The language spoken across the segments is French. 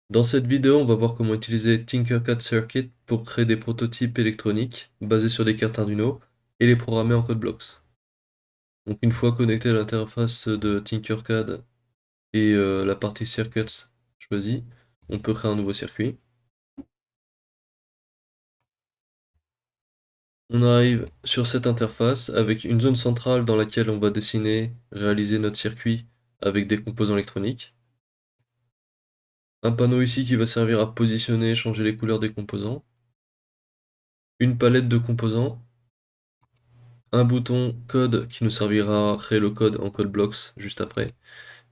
Dans cette vidéo, on va voir comment utiliser Tinkercad Circuit pour créer des prototypes électroniques basés sur des cartes Arduino et les programmer en code blocks. Donc une fois connecté à l'interface de Tinkercad et la partie Circuits choisie, on peut créer un nouveau circuit. On arrive sur cette interface avec une zone centrale dans laquelle on va dessiner, réaliser notre circuit avec des composants électroniques. Un panneau ici qui va servir à positionner et changer les couleurs des composants. Une palette de composants. Un bouton code qui nous servira à créer le code en code blocks juste après,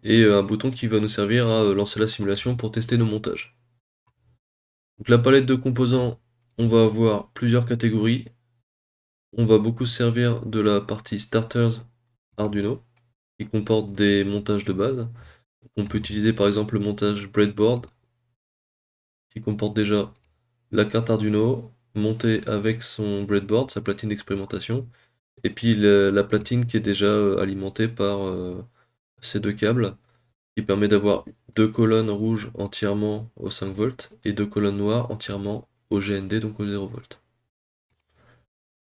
et un bouton qui va nous servir à lancer la simulation pour tester nos montages. Donc la palette de composants, on va avoir plusieurs catégories. On va beaucoup se servir de la partie Starters Arduino, qui comporte des montages de base. On peut utiliser par exemple le montage Breadboard, qui comporte déjà la carte Arduino montée avec son breadboard, sa platine d'expérimentation, et puis la platine qui est déjà alimentée par ces deux câbles, qui permet d'avoir deux colonnes rouges entièrement au 5 volts et deux colonnes noires entièrement au GND, donc au 0 volts.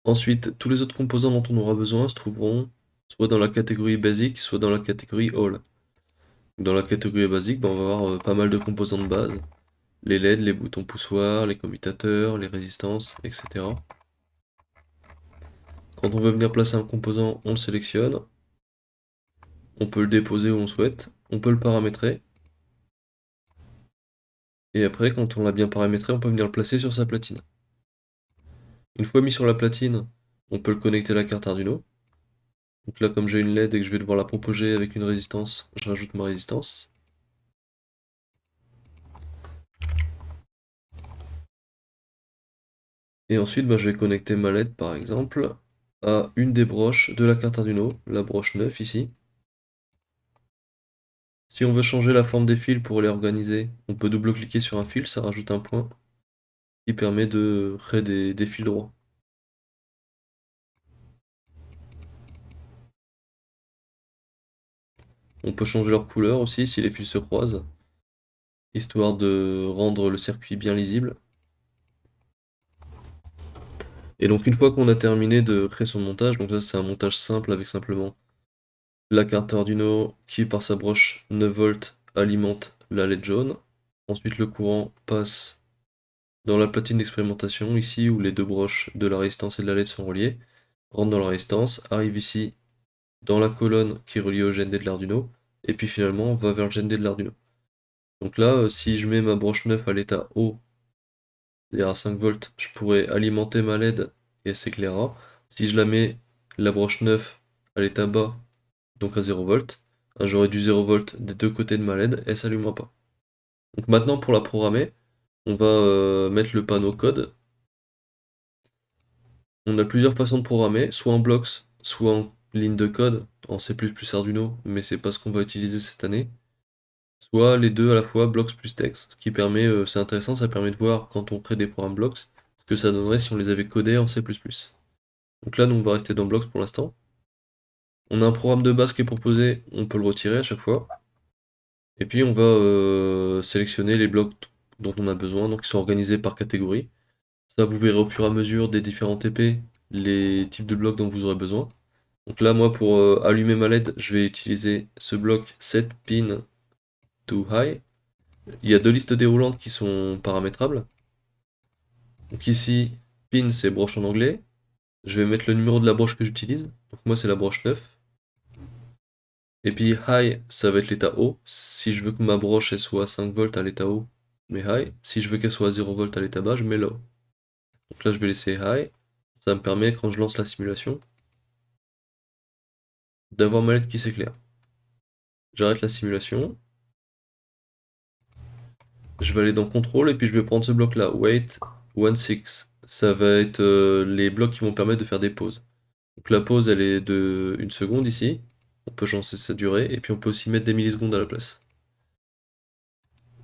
Ensuite, tous les autres composants dont on aura besoin se trouveront soit dans la catégorie Basic, soit dans la catégorie All. Dans la catégorie Basic, on va avoir pas mal de composants de base, les LED, les boutons poussoirs, les commutateurs, les résistances, etc. Quand on veut venir placer un composant, on le sélectionne, on peut le déposer où on souhaite, on peut le paramétrer, et après, quand on l'a bien paramétré, on peut venir le placer sur sa platine. Une fois mis sur la platine, on peut le connecter à la carte Arduino. Donc là, comme j'ai une LED et que je vais devoir la proposer avec une résistance, je rajoute ma résistance. Et ensuite, je vais connecter ma LED, par exemple, à une des broches de la carte Arduino, la broche 9 ici. Si on veut changer la forme des fils pour les organiser, on peut double-cliquer sur un fil, ça rajoute un point qui permet de créer des fils droits. On peut changer leur couleur aussi si les fils se croisent, histoire de rendre le circuit bien lisible. Et donc une fois qu'on a terminé de créer son montage, donc là c'est un montage simple avec simplement la carte Arduino qui par sa broche 9 volts alimente la LED jaune. Ensuite le courant passe dans la platine d'expérimentation ici où les deux broches de la résistance et de la LED sont reliées, rentre dans la résistance, arrive ici dans la colonne qui est reliée au GND de l'Arduino, et puis finalement va vers le GND de l'Arduino. Donc là, si je mets ma broche 9 à l'état haut, c'est-à-dire à 5 volts, je pourrais alimenter ma LED et elle s'éclairera. Si je la mets, la broche 9 à l'état bas, donc à 0 volts, j'aurai du 0 volts des deux côtés de ma LED et elle s'allumera pas. Donc maintenant pour la programmer, on va mettre le panneau code. On a plusieurs façons de programmer, soit en blocks, soit en ligne de code, en C++ Arduino, mais c'est pas ce qu'on va utiliser cette année. Soit les deux à la fois, blocks plus text, ce qui permet, c'est intéressant, ça permet de voir quand on crée des programmes blocks, ce que ça donnerait si on les avait codés en C++. Donc là, nous, on va rester dans blocks pour l'instant. On a un programme de base qui est proposé, on peut le retirer à chaque fois. Et puis on va sélectionner les blocs dont on a besoin, donc ils sont organisés par catégorie. Ça, vous verrez au fur et à mesure des différents TP les types de blocs dont vous aurez besoin. Donc là, moi, pour allumer ma LED, je vais utiliser ce bloc set pin to high. Il y a deux listes déroulantes qui sont paramétrables. Donc ici, pin, c'est broche en anglais. Je vais mettre le numéro de la broche que j'utilise. Donc moi, c'est la broche 9. Et puis high, ça va être l'état haut. Si je veux que ma broche elle soit à 5 volts à l'état haut, je mets high. Si je veux qu'elle soit à 0 volts à l'état bas, je mets low. Donc là, je vais laisser high. Ça me permet, quand je lance la simulation, d'avoir ma LED qui s'éclaire. J'arrête la simulation. Je vais aller dans contrôle et puis je vais prendre ce bloc là, wait 16. Ça va être les blocs qui vont permettre de faire des pauses. Donc la pause elle est de 1 seconde ici. On peut changer sa durée et puis on peut aussi mettre des millisecondes à la place.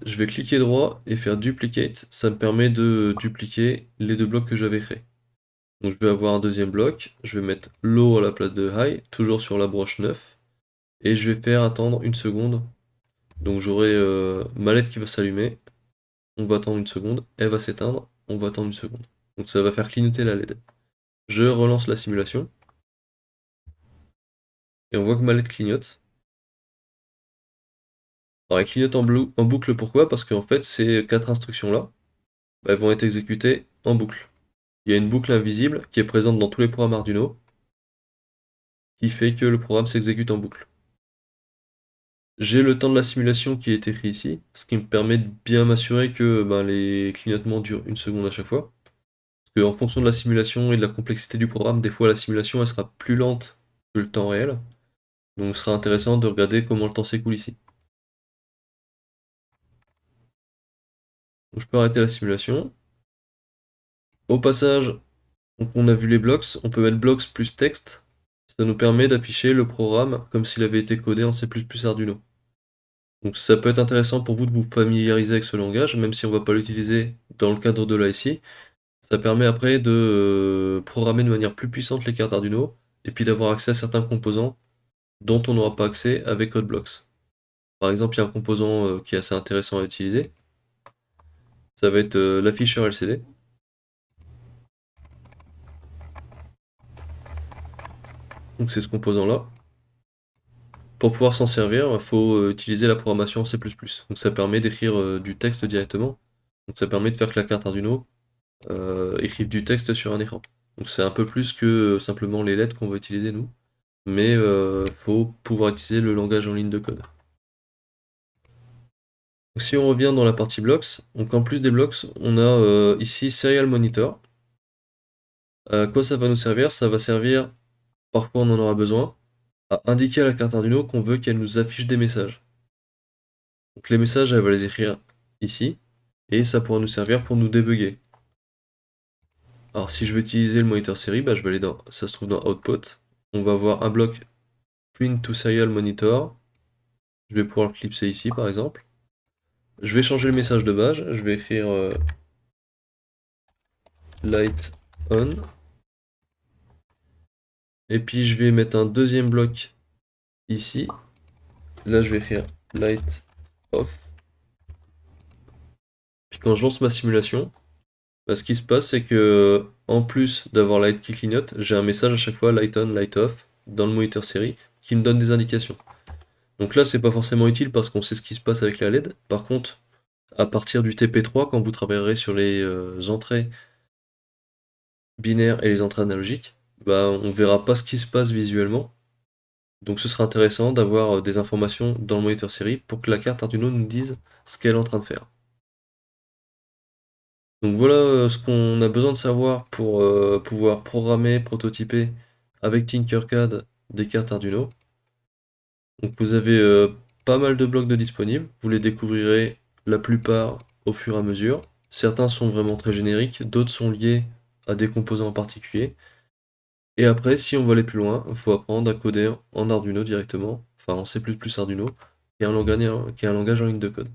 Je vais cliquer droit et faire duplicate. Ça me permet de dupliquer les deux blocs que j'avais créés. Donc je vais avoir un deuxième bloc. Je vais mettre low à la place de high, toujours sur la broche 9. Et je vais faire attendre 1 seconde. Donc j'aurai ma LED qui va s'allumer. on va attendre une seconde, elle va s'éteindre, on va attendre une seconde. Donc ça va faire clignoter la LED. Je relance la simulation, et on voit que ma LED clignote. Alors elle clignote en boucle, pourquoi? Parce qu'en fait ces 4 instructions-là, bah, elles vont être exécutées en boucle. Il y a une boucle invisible qui est présente dans tous les programmes Arduino, qui fait que le programme s'exécute en boucle. J'ai le temps de la simulation qui est écrit ici, ce qui me permet de bien m'assurer que ben, les clignotements durent une seconde à chaque fois. Parce qu'en fonction de la simulation et de la complexité du programme, des fois la simulation elle sera plus lente que le temps réel. Donc ce sera intéressant de regarder comment le temps s'écoule ici. Donc je peux arrêter la simulation. Au passage, donc on a vu les blocks, on peut mettre blocks plus texte. Ça nous permet d'afficher le programme comme s'il avait été codé en C++ Arduino. Donc ça peut être intéressant pour vous de vous familiariser avec ce langage, même si on ne va pas l'utiliser dans le cadre de l'IC. Ça permet après de programmer de manière plus puissante les cartes Arduino, et puis d'avoir accès à certains composants dont on n'aura pas accès avec CodeBlocks. Par exemple, il y a un composant qui est assez intéressant à utiliser, ça va être l'afficheur LCD. Donc c'est ce composant-là. Pour pouvoir s'en servir, il faut utiliser la programmation en C++. Donc ça permet d'écrire du texte directement. Donc ça permet de faire que la carte Arduino écrive du texte sur un écran. Donc c'est un peu plus que simplement les lettres qu'on va utiliser nous. Mais faut pouvoir utiliser le langage en ligne de code. Donc, si on revient dans la partie blocks, donc en plus des blocks, on a ici Serial Monitor. À quoi ça va nous servir? Ça va servir, parfois on en aura besoin, à indiquer à la carte Arduino qu'on veut qu'elle nous affiche des messages. Donc les messages, elle va les écrire ici, et ça pourra nous servir pour nous débugger. Alors si je veux utiliser le moniteur série, bah, je vais aller dans, ça se trouve dans Output. On va avoir un bloc Print to Serial Monitor. Je vais pouvoir le clipser ici par exemple. Je vais changer le message de base, je vais écrire light on. Et puis je vais mettre un deuxième bloc ici. Là je vais écrire light off. Puis quand je lance ma simulation, bah, ce qui se passe c'est que en plus d'avoir light qui clignote, j'ai un message à chaque fois light on, light off dans le moniteur série qui me donne des indications. Donc là c'est pas forcément utile parce qu'on sait ce qui se passe avec la LED. Par contre, à partir du TP3, quand vous travaillerez sur les entrées binaires et les entrées analogiques, bah, on verra pas ce qui se passe visuellement. Donc ce sera intéressant d'avoir des informations dans le moniteur série pour que la carte Arduino nous dise ce qu'elle est en train de faire. Donc voilà ce qu'on a besoin de savoir pour pouvoir programmer, prototyper avec Tinkercad des cartes Arduino. Donc vous avez pas mal de blocs de disponibles, vous les découvrirez la plupart au fur et à mesure. Certains sont vraiment très génériques, d'autres sont liés à des composants en particulier. Et après, si on veut aller plus loin, il faut apprendre à coder en Arduino directement, enfin en C++ Arduino, qui est un langage en ligne de code.